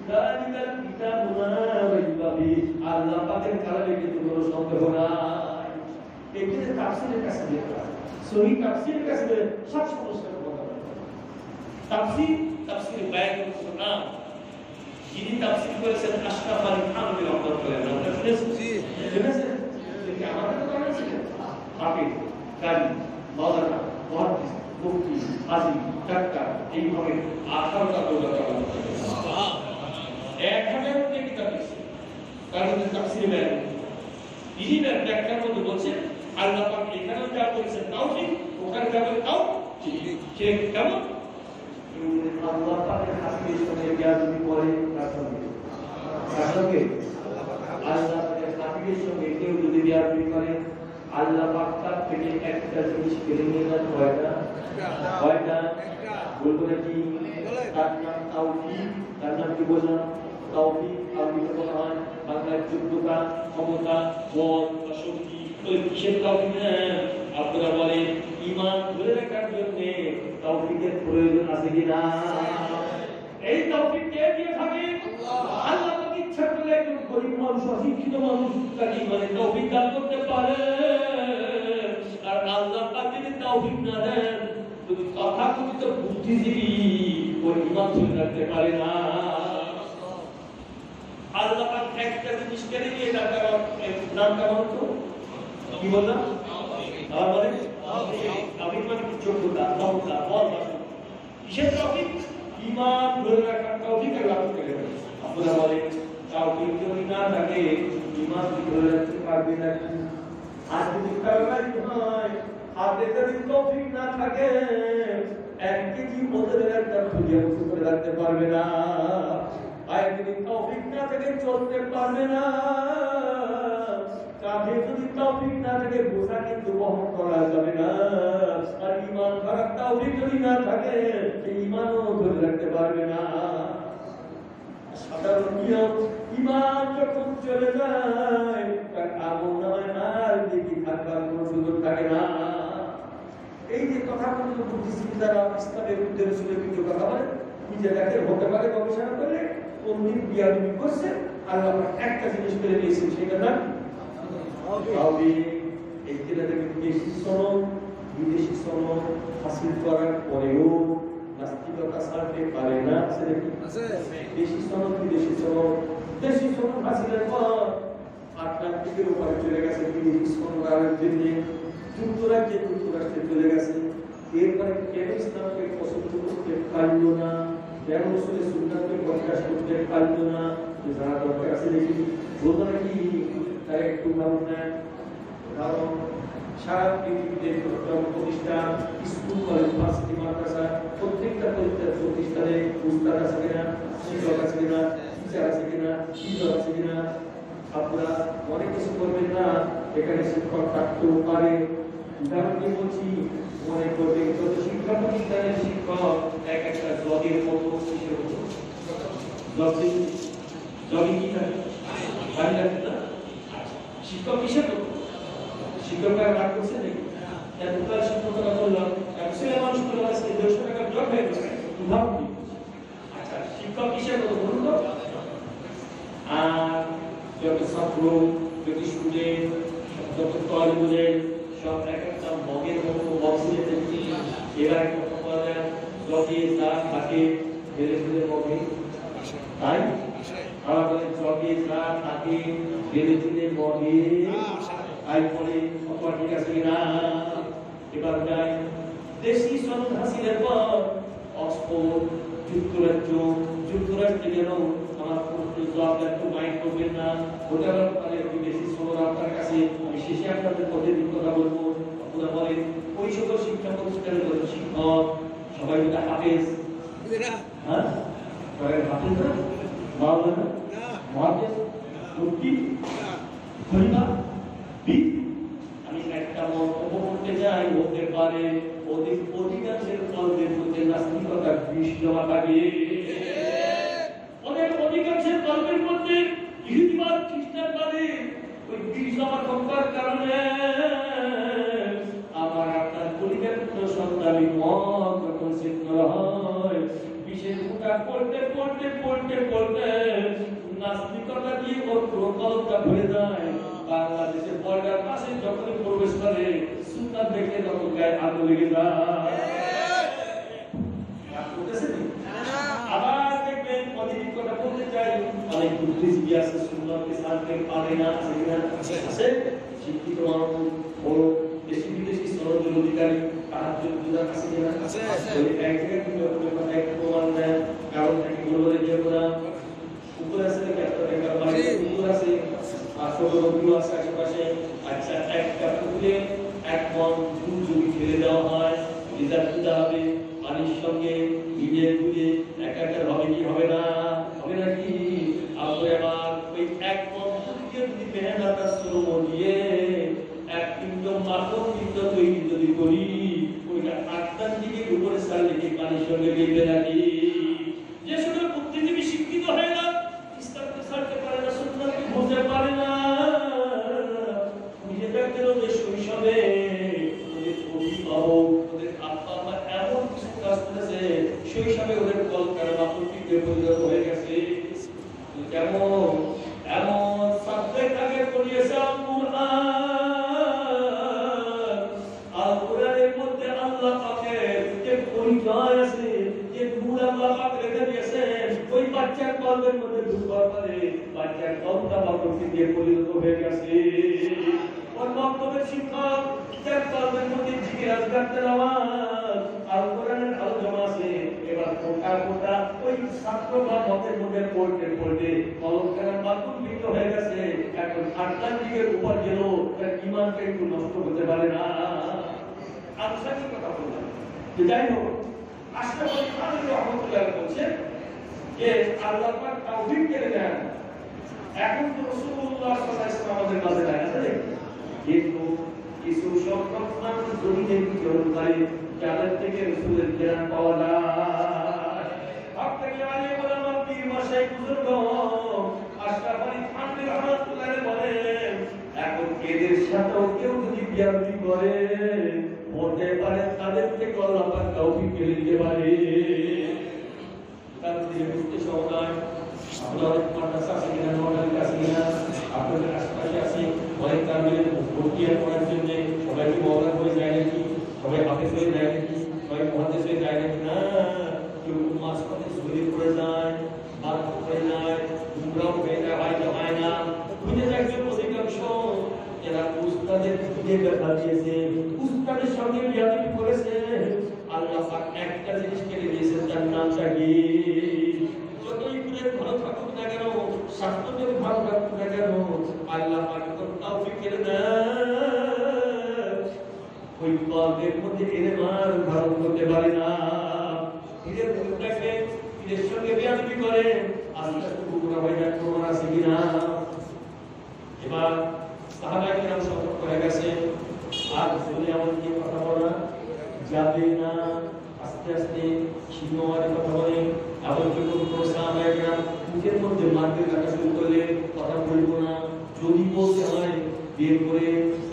যালিকাল কিতাবু লা রাইবা ফীহি, আল্লাহ পাকের কালামে কিন্তু কোনো সন্দেহ নাই। এখানে তাফসীরের কাছে দেখা, সহিহ তাফসীরের কাছে সব সমস্যার কথা বলা। তাফসীর বায়ানুল সুন্নাহ, যিনি তাফসীর করেছেন আশরাফ আলী থানভী রাহমাতুল্লাহ আলাইহি, আমরা শুনেছি শুনেছেন যে আমাদের তো আছেন হাফেজ, কারি, মাওলানা, মুহাদ্দিস, মুফতি, হাজী, ডাক্তার, এইভাবে 18টা দৌলত আল্লাহ 1000 টি কিতাব আছে। কারণ তাফসীর বায়ান ইনি ব্যাখ্যার মধ্যে বলছেন আল্লাহ পাক এখানে যা বলেছেন তাওহীদ, ওখানে যা বলেছেন তাও ঠিক কেমন আল্লাহ পাকের হাদিসের সঙ্গে বিয়াদবি করে তার সঙ্গে আল্লাহ পাকের হাদিসের সঙ্গে কেউ যদি বিয়াদবি করে, আল্লাহ পাক তার থেকে একটা জিনিস কেড়ে নিয়ে যান, কয়টা বলবো নাকি? তার নাম তাওহীদ। তার নাম কি বললাম? তাওহীদ। আরবিতে বলা হয় বাংলায় যোগ্যতা, ক্ষমতা, বল বা শক্তি। ওই কিসের তাওহীদ? আপনারা বলেন ঈমান ধরে রাখার জন্য তাওহীদের প্রয়োজন আছে কিনা? এই তাওহীদ কে দিয়ে থাকে? আল্লাহ পাক ইচ্ছা করলে একজন গরীব মানুষ, অশিক্ষিত মানুষ তাকে ঈমানের তাওহীদ দান করতে পারে। আর আল্লাহ পাক যদি তাওহীদ না দেন, তুমি তথাকথিত বুদ্ধিজীবী ওই ঈমান ধরে রাখতে পারে না। আল্লাহ পাক একটা জিনিস কেড়ে নিয়ে নামটা বলতো কি বললাম? আমাদের তাওহীদ মানে যোগ্যতা, ক্ষমতা, বল, কিসের তাওহীদ? ঈমান ধরে রাখার তাওহীদ আল্লাহ করে দেন। আপনারা বলেন তাওহীদ যদি না থাকে ঈমান ধরে রাখতে পারবে না। আর যদি তাওহীদ হয়, আর যদি তাওহীদ না থাকে, এক কেজি ওজনের একটা ফুলিয়া উঁচু করে রাখতে পারবে না। আর যদি তাওহীদ না থাকে চলতে পারবে না। কাঁধে যদি তাওহীদ না থাকে বোঝা কিন্তু বহন করা যাবে না। আর ঈমান খারাপ তাওহীদ যদি না থাকে সেই ঈমানও ধরে রাখতে পারবে না। সাধারণ নিয়ম, ঈমান যখন চলে যায় তার আমল নামায় আর দেখি থাকবার কোনো সুযোগ থাকে না। এই যে কথা বলতে বুদ্ধিজীবী যারা ইসলামের বিরুদ্ধে রসুলের বিরুদ্ধে কথা বলে, নিজেদেরকে হতে পারে গবেষণা করে কোন দিন বিয়াদবি করছে, আল্লাহ একটা জিনিস করে দিয়েছেন, সেটা না এই দেশি সনদ বিদেশি সনদ হাসিল করার পরেও নাস্তিকতা ছাড়তে পারে না। দেশি সনদ বিদেশি সনদ, দেশি সনদ হাসিলের পর আটলান্টিকের উপরে চলে গেছে বিদেশি সনদ আনার জন্য, যুক্তরাষ্ট্রে চলে গেছে। এরপরে কেন ইসলামকে পছন্দ করতে পারল না, কেন রসুলের সুন্নাতকে প্রকাশ করতে পারল না, যারা দরকার আছে দেখি বলতো নাকি তারা একটু ভালো নেন। কারণ সারা পৃথিবীতে প্রতিষ্ঠান, স্কুল, কলেজ, ভার্সিটি, মাদ্রাসা, প্রত্যেকটা প্রতিষ্ঠানে উস্তাদ আছে কিনা, শিক্ষক আছে কিনা, টিচার আছে কিনা, টিচার আছে কিনা। আপনারা অনেক কিছু করবেন না, এখানে শিক্ষক থাকতেও পারে। উদাহরণ দিয়ে বলছি, মনে করবেন যত শিক্ষা প্রতিষ্ঠানের শিক্ষক এক একটা জগের মতো, কিসের মতো জগে কি থাকে পানি লাগবে না। শিক্ষক কিসের মতো? শিক্ষকরা রাগ করছে নাকি? এতকাল শিক্ষকরা বললাম ছেলে মানুষ করে আজকে 150 টাকার জব হয়ে গেছে। উদাহরণ দিই। আচ্ছা, শিক্ষক কিসের মতো বলুন তো? আর যত ছাত্র, যত স্টুডেন্ট, যত কলেজের সব এক একটা মগের মতো বক্সে দেখি। এবার একটা কথা যায় জগে যা থাকে ফেলে ফেলে মগে, তাই আবার জগে যা থাকে ফেলে ফেলে মগে। আইফোনে অথবা ঠিক আছে কিনা এবার যাই দেশি সনদ হাসিলের পর অক্সফোর্ড যুক্তরাষ্ট্রে গেল আমার প্রশ্ন জবাব একটু মাইন্ড করবেন না ওটা ব্যাপারে একটু বেশি সনদ আপনার কাছে আমি শেষে আপনাদের পথে কথা বলবো আপনারা বলেন ওই সকল শিক্ষা প্রতিষ্ঠানের শিক্ষক সবাই যদি হাফেজ হ্যাঁ সবাই হাফেজ না মাওলানা মুহাদ্দিস মুফতি খলিফা আমি একটা মন্তব্য করতে চাই হতে পারে অধিকাংশের কলমের মধ্যে নাস্তিকতা বিষ জমা থাকে অধিকাংশের কলমের মধ্যে ইহুদিবাদ খ্রিস্টানবাদে ওই বিষ জমা থাকার কারণে আমার আপনার পরিকল্পিত সন্তানি মন যখন সিদ্ধ হয় বিষের ফুটা পড়তে নাস্তিকতা কি ওর কলমটা ভরে যায় বাংলাদেশের বর্ডার পাশে যখনই প্রবেশ করে সুলতান দেখে তখন গায়ে আলো লেগে যায় আবার দেখবেন অনেক কথা বলতে চাই অনেক বুদ্ধিজীবী আছে সুন্নতকে সাথে পারে না আছে শিক্ষিত মানুষ ও দেশি বিদেশি সরঞ্জাম অধিকারী তাহাজ্জুদ বুঝা আছে কিনা আছে ওই এক জায়গায় কিন্তু কথা এক প্রমাণ দেয় কারণ থেকে বলে যে ওরা উপরে আছে নাকি আপনাদের কারবারে উপরে আছে আসলে রবিও আছে আশেপাশে আচ্ছা একটা পুকুরে এক মন জমি ফেলে দেওয়া হয় রিজার্ভ দিতে হবে পানির সঙ্গে মিলিয়ে গুলিয়ে একটা হবে কি হবে না কি তারপরে আবার ওই এক মন পুকুরে যদি মেহনত শ্রম দিয়ে এক পিণ্ড মাখন পিণ্ড তৈরি যদি করি ওইটা আটটার দিকে উপরে ছাড়লে কি পানির সঙ্গে মিলবে নাকি যে সকল বুদ্ধিজীবী শিক্ষিত হয় না ইসলামকে ছাড়তে পারে না সুন্নাতকে বুঝতে পারে না নিজেদেরকে ওদের শৈশবে ওদের অভিভাবক ওদের আব্বা মা এমন কিছু কাজ করেছে শৈশবে ওদের কলকার বাপুটিতে পরিণত হয়ে গেছে কেমন এমন সাবজেক্ট আগে পড়িয়েছে আল কোরআনের মধ্যে আল্লাহ পাকের যে পরিচয় আছে যে মূল আল্লাহ পাক রেখে দিয়েছেন ওই বাচ্চার কলমের মধ্যে ঢুকবার পরে বাচ্চার কলমটা বাপুটিতে পরিণত হয়ে গেছে ওর বক্তব্যের শিক্ষক যার কলমের মধ্যে জিকির আজকার তেলাওয়াত আল কোরআনের আলোচনা আছে এবার ফোঁটা ওই ছাত্র বা মতের মধ্যে পড়তে কলমখানা বাতুলবিত হয়ে গেছে এখন আটলান্টিকের উপর গেল তার ইমানটা একটু নষ্ট হতে পারে না আনসারের কথা বললাম যে যাই হোক আশরাফ আলী থানভী রাহমাতুল্লাহ বলছেন যে আল্লাহ পাক তাওহীদ করে দেন এখন তো রাসূলুল্লাহ সাল্লাল্লাহু আলাইহি ওয়াসাল্লাম আমাদের মাঝে নাই আছে কিন্তু কিছু সংখ্যক মানুষ জমিনে বিচরণ করে যাদের থেকে রাসূলের জ্ঞান পাওয়া যায় আপনাকে আলী ওলামা পীর মাশায়েখ বুজুর্গ আশরাফ আলী থানভী রাহমাতুল্লাহ বলেন এখন এদের সাথেও কেউ যদি বিয়াদবি করে হতে পারে তাদের থেকে আল্লাহ পাক তাওফিক দিয়ে দিতে পারে তার দিয়ে বুঝতে সহজ আপনাদের মাদ্রাসা আছে কিনা নোয়াখালী আছে কিনা আপনাদের আশপাশে আছে অনেক কারণে ভর্তি করার জন্য সবাই কি মওলানা হয়ে যায় নাকি সবাই হাফেজ হয়ে যায় নাকি সবাই মুহাদ্দিস হয়ে যায় নাকি না কেউ মাসপাতে চুরি করে যায় বাদ করে যায় গুমরাহ হয়ে যায় হয় না বুঝে যায় একজন অধিকাংশ যারা উস্তাদের দিকে ব্যথা দিয়েছে উস্তাদের সঙ্গে বিয়াদবি করেছে আল্লাহ পাক একটা জিনিস কেটে দিয়েছেন তার নামটা কি যতই গুণের ভালো থাকুক না কেন স্বাস্থ্যের ভালো থাকুক না কেন আল্লাহ পাক তাওফিক করে দেন ওই কলমের মধ্যে ইমান ধারণ করতে পারে না এদের মুখটাকে এদের সঙ্গে বিয়াদবি করে আস্তে আস্তে গুনাহ হয়ে যায় প্রমাণ আছে কিনা এবার সাহাবায়ে কেরাম সতর্ক হয়ে গেছে আর যদি আমাদেরকে কথা বলা যাবে না আস্তে আস্তে সীমার কথা বলে এমনকি কোনো সাহাবায়ে কেরাম মুখের মধ্যে মারতে রাখা শুরু করলে কথা বলবো না যদি বলতে হয় বের করে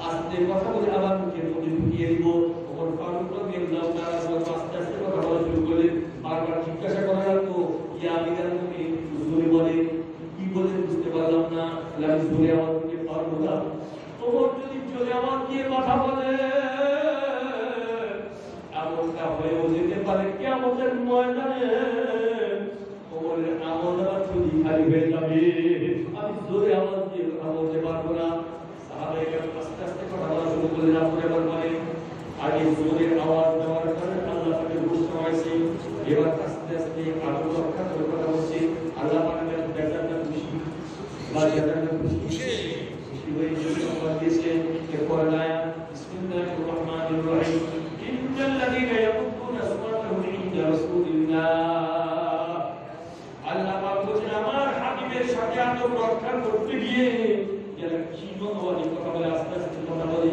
আস্তে কথা বলে আবার মুখের মধ্যে ঢুকিয়ে দিব ওমর ফারুক রাদিয়াল্লাহু তাআলা আস্তে আস্তে কথা বলা শুরু করলে বারবার জিজ্ঞাসা করা লাগতো ইয়া আমিরাল মুমিনিন হুজুরে বলে কি বলে বুঝতে পারলাম না আমি জোরে আওয়াজ দিয়ে পারবো না ওমর যদি জোরে আওয়াজ দিয়ে কথা বলে এমনটা হয়েও যেতে পারে কিয়ামতের ময়দানে ওমরের আমলনামা যদি খালি হয়ে যাবে আমি জোরে আওয়াজ দিয়ে কথা বলতে পারবো না সাহাবায়ে কেরাম আস্তে আগুন রক্ষা করে কথা বলছি আল্লাহ পাকের বেজানটা খুশি বা বেজানটা খুশি হয়ে যে সংবাদ দিয়েছে এরপর আয়া বিসমিল্লাহির রহমানির রহিম ইন্নাল্লাযীনা ইয়াকুতুনা আসওয়াতাহুম ইনদা রাসূলিল্লাহ আল্লাহ পাক বলেন আমার হাবিবের সাথে আদব রক্ষা করতে গিয়ে যারা জীবনওয়ালী কথা বলে আস্তে আস্তে কথা বলে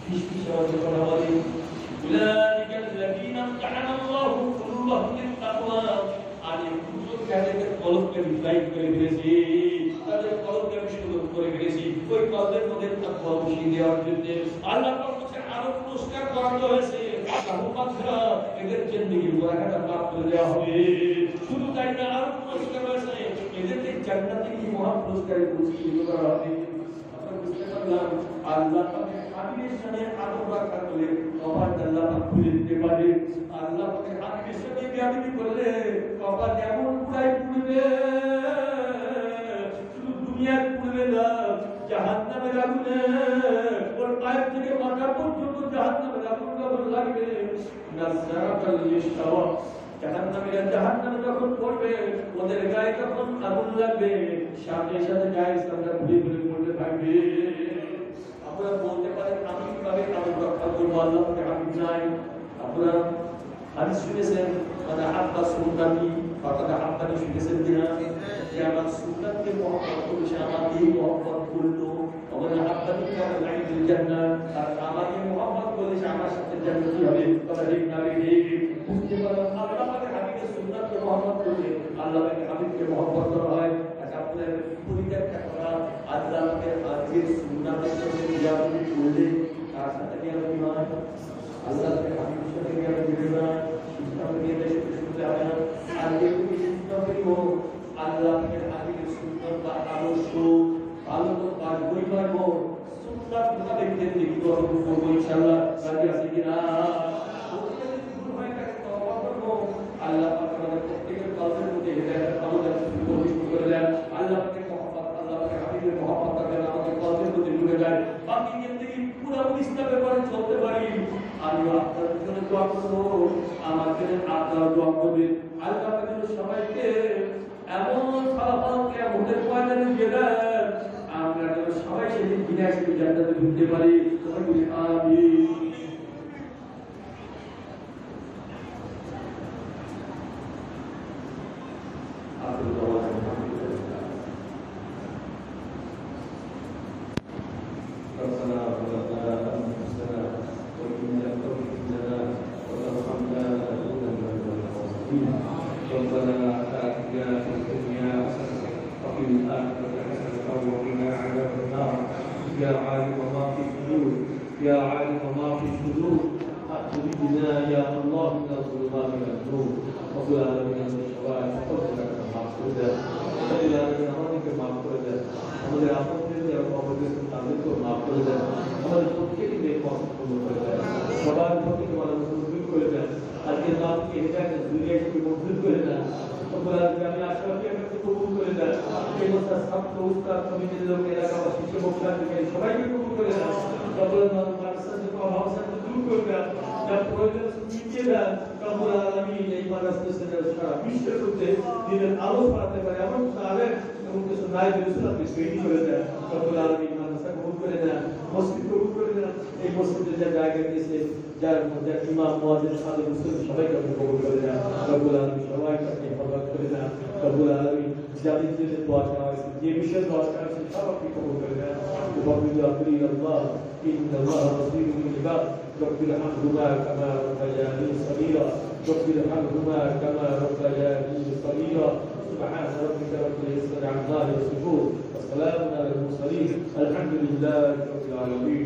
ফিসফিসাওয়ালী কথা বলে উলাইকাল্লাযীনা আমতাহানাল্লাহু কুলুবাহুম লিত-তাকওয়া আরে কুতুব কাদের কলবকে রিফাইন করে দিয়েছি তাদের কলবকে বিশুদ্ধ করে দিয়েছি ওই কলবের মধ্যে তাকওয়া বসিয়ে দেওয়ার জন্য আল্লাহ পাক বলেন আরো পুরস্কার করানো হয়েছে তাহমাতরা এদের জিন্দেগির বরকত লাভ করে দেওয়া হবে শুধু তাই না আরো পুরস্কার রয়েছে এদেরকে জান্নাতে কি মহা পুরস্কারে পুরস্কৃত করা হবে আমরা বুঝতে পারলাম আল্লাহ পাকের হাবিবের সাথে আদব রক্ষা করলে কপাল আল্লাহ পাক খুলে দিতে পারে আল্লাহ পাকের হাবিবের সাথে বিয়াদবি করলে কপাল এমন পুরাই পুড়বে শুধু দুনিয়ার পুড়বে না জাহান্নামের আগুনে ওর পায়ের থেকে মাথা পর্যন্ত জাহান্নামের আগুন লাগবে নাসারাতাল ইশতাওয়া জাহান্নামে যখন পড়বে ওদের গায়ে যখন আগুন লাগবে সাথে সাথে গায়ে সামনে ঘুরে ঘুরে পড়তে থাকবে আপনারা বলতে পারেন আমি কিভাবে আগুন রক্ষা করবো আল্লাহ পাকে হাবিব নাই আপনারা হাদিস শুনেছেন মানে আব্বা সুন্নাতি ফাকাদ আব্বানি শুনেছেন কিনা যে আমার সুন্নাতকে মহব্বত করেছে আমাকে মহব্বত করলো আমার আব্বানি কারণে লাইল জান্নাত আর আমাকে মহব্বত করেছে আমার সাথে জান্নাতি হবে কথা ঠিক না ঠিক বুঝতে পারলাম আল্লাহ পাকের হাবিবের সুন্নাতকে মহব্বত করলে আল্লাহ পাকের হাবিবকে মহব্বত করা হয় আচ্ছা আপনাদের পরিত্যাগ করা আল্লাহ পাকের হাবিবের সুন্নাতের সাথে মিলাদি করলে তার সাথে কি হয় আল্লাহ পাকের হাবিবের সাথে মিলাদি করবে না ইসলাম নিয়ে দেশে শুনতে হবে না আর যেহেতু ইসলাম করিব আল্লাহ পাকের হাবিবের সুন্নাত বা আদর্শ ভালো তো কাজ করিবার পর সুন্নাত মোতাবেক জিন্দেগি গঠন করব ইনশাআল্লাহ রাজি আছি কিনা আল্লাহ পাক আমাদের প্রত্যেকের কলবের মধ্যে হিদায়াত আমাদের প্রবিষ্ট করে দেন আল্লাহ পাকের মহব্বত আল্লাহ পাকের হাবিবের মহব্বত যেন আমাদের কলবের মধ্যে ঢুকে যায় বাকি জিন্দেগি পুরো ইসলামের পরে চলতে পারি আমি আপনাদের জন্য দোয়া করব আমার জন্য আপনারা দোয়া করবেন আল্লাহ পাক যেন সবাইকে এমন ফলাফল কিয়ামতের ময়দানে দিয়ে দেন আমরা যেন সবাই সেদিন বিনাশে জান্নাতে ঢুকতে পারি সবাই বলি আমিন ربنا ظلمنا أنفسنا وإن لم تغفر لنا وترحمنا لنكونن من الخاسرين ربنا آتنا في الدنيا حسنة وفي الآخرة حسنة وقنا عذاب النار يا عالم ما في الصدور يا عالم ما في الصدور أخرجنا يا الله من الظلمات إلى النور وقل من الشوائب فقدرك معقودا وقل من أمرك معقودا আমাদের আপনদের এবং আমাদের তাদেরকে মাফ করে দেন আমাদের প্রত্যেককে পছন্দ করে দেন সবার প্রতি তোমাদের মঞ্জুর করে দেন আজকে রাতকে হেদায়েতের দুনিয়াকে মঞ্জুর করে দেন তোমরা আমি আশা করি আমাকে কবুল করে দেন এই মস্তা ছাত্র উস্তাদ কমিটির লোক এলাকাবাসী শিক্ষক সবাইকে কবুল করে দেন সকলের মাদ্রাসার অভাবসাকে দূর করে দেন যা প্রয়োজন মিটিয়ে দেন রব্বুল আলামিন এই মাদ্রাসার সারা বিশ্বের মধ্যে দিনের আলো ছড়াতে পারে এমন আলেম এবং কিছু নায়েব রাসূলকে তৈরি করে দেন রব্বুল আলামিন মাদ্রাসা কবুল করে দেন মসজিদ কবুল করে দেন এই মসজিদে যা জায়গা দিয়েছে যার মধ্যে ইমাম মুয়াজ্জিন সাহেব মুসলিম সবাইকে কবুল করে দেন রব্বুল আলামিন সবাইকে হেফাজত করে দেন রব্বুল আলামিন যাদের জন্য দোয়া করা হয়েছে যে বিষয়ে দোয়া করা হয়েছে সবাইকে কবুল করে দেন وبارك أخي الله إن الله بصير بالعباد رب ارحمهما كما ربياني صغيرا رب ارحمهما كما ربياني صغيرا سبحان ربك رب العزة عما يصفون وسلام على المرسلين الحمد لله رب العالمين.